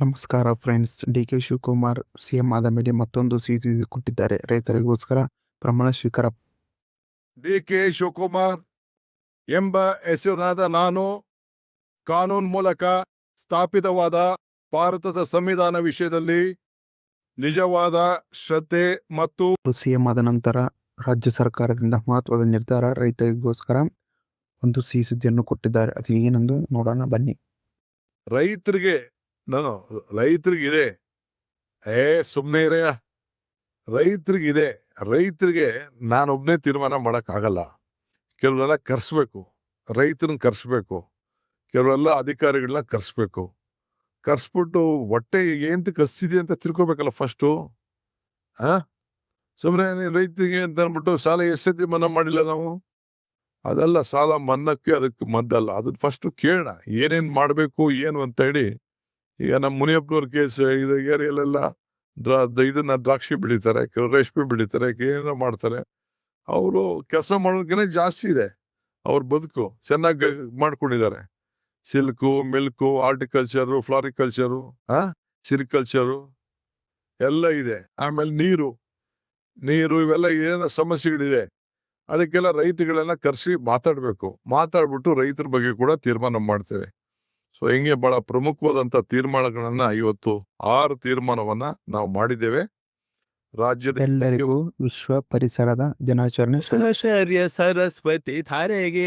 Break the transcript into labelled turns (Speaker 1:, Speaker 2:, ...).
Speaker 1: ನಮಸ್ಕಾರ friends. DK. Shivakumar CM ಆದ ಮೇಲೆ ಮತ್ತೊಂದು ಸಿಹಿ ಕೊಟ್ಟಿದ್ದಾರೆ. ರೈತರಿಗೋಸ್ಕರ ಪ್ರಮಾಣ ಸ್ವೀಕಾರ.
Speaker 2: ಡಿ.ಕೆ. ಶಿವಕುಮಾರ್ ಎಂಬ ಹೆಸರಾದ ನಾನು ಕಾನೂನು ಮೂಲಕ ಸ್ಥಾಪಿತವಾದ ಭಾರತದ ಸಂವಿಧಾನ ವಿಷಯದಲ್ಲಿ ನಿಜವಾದ ಶ್ರದ್ಧೆ ಮತ್ತು
Speaker 1: ಸಿಎಂ ಆದ ನಂತರ ರಾಜ್ಯ ಸರ್ಕಾರದಿಂದ ಮಹತ್ವದ ನಿರ್ಧಾರ. ರೈತರಿಗೋಸ್ಕರ ಒಂದು ಸಿಹಿ ಸುದ್ದಿಯನ್ನು ಕೊಟ್ಟಿದ್ದಾರೆ. ಅದು ಏನೆಂದು ನೋಡೋಣ ಬನ್ನಿ.
Speaker 2: ರೈತರಿಗಿದೆ ಸುಮ್ಮನೆ ಇರೆಯ. ರೈತರಿಗಿದೆ. ರೈತರಿಗೆ ನಾನೊಬ್ಬನೇ ತೀರ್ಮಾನ ಮಾಡೋಕ್ಕಾಗಲ್ಲ. ಕೆಲವೆಲ್ಲ ಕರ್ಸ್ಬೇಕು, ರೈತರನ್ನ ಕರ್ಸ್ಬೇಕು, ಕೆಲವೆಲ್ಲ ಅಧಿಕಾರಿಗಳನ್ನ ಕರ್ಸ್ಬೇಕು. ಕರ್ಸ್ಬಿಟ್ಟು ಹೊಟ್ಟೆ ಏಂತ ಕರ್ಸಿದೆ ಅಂತ ತಿಳ್ಕೊಬೇಕಲ್ಲ ಫಸ್ಟು. ಸುಮ್ಮನೆ ರೈತರಿಗೆ ಅಂತ ಅಂದ್ಬಿಟ್ಟು ಸಾಲ ಎಷ್ಟೈತಿ ಮನ್ನಾ ಮಾಡಿಲ್ಲ ನಾವು. ಅದೆಲ್ಲ ಸಾಲ ಮನ್ನಕ್ಕೆ ಅದಕ್ಕೆ ಮದ್ದಲ್ಲ. ಅದನ್ನ ಫಸ್ಟು ಕೇಳೋಣ ಏನೇನು ಮಾಡಬೇಕು ಏನು ಅಂತ ಹೇಳಿ. ಈಗ ನಮ್ಮ ಮುನಿಯಪ್ಪನವ್ರ ಕೇಸ್ ಇದು ಏರಿಯಲ್ಲೆಲ್ಲ ಇದನ್ನ ದ್ರಾಕ್ಷಿ ಬೆಳೀತಾರೆ, ಕೆಲವು ರೇಷ್ಮೆ ಬೆಳೀತಾರೆ, ಏನೋ ಮಾಡ್ತಾರೆ. ಅವರು ಕೆಲಸ ಮಾಡೋದಕ್ಕಿಂತ ಜಾಸ್ತಿ ಇದೆ. ಅವ್ರ ಬದುಕು ಚೆನ್ನಾಗಿ ಮಾಡ್ಕೊಂಡಿದ್ದಾರೆ. ಸಿಲ್ಕು, ಮಿಲ್ಕು, ಆರ್ಟಿಕಲ್ಚರು, ಫ್ಲಾರಿಕಲ್ಚರು, ಸಿರಿಕಲ್ಚರು ಎಲ್ಲ ಇದೆ. ಆಮೇಲೆ ನೀರು ಇವೆಲ್ಲ ಏನೋ ಸಮಸ್ಯೆಗಳಿದೆ. ಅದಕ್ಕೆಲ್ಲ ರೈತಗಳೆಲ್ಲ ಕರೆಸಿ ಮಾತಾಡ್ಬಿಟ್ಟು ರೈತರ ಬಗ್ಗೆ ಕೂಡ ತೀರ್ಮಾನ ಮಾಡ್ತೇವೆ. ಸೊ ಹಿಂಗೆ ಬಹಳ ಪ್ರಮುಖವಾದಂತ ತೀರ್ಮಾನಗಳನ್ನ ಇವತ್ತು 6 ತೀರ್ಮಾನವನ್ನ ನಾವು ಮಾಡಿದ್ದೇವೆ. ರಾಜ್ಯದ
Speaker 1: ಎಲ್ಲರಿಗೂ ವಿಶ್ವ ಪರಿಸರದ ದಿನಾಚರಣೆ
Speaker 3: ಸರಸ್ವತಿ ಧಾರೆಗೆ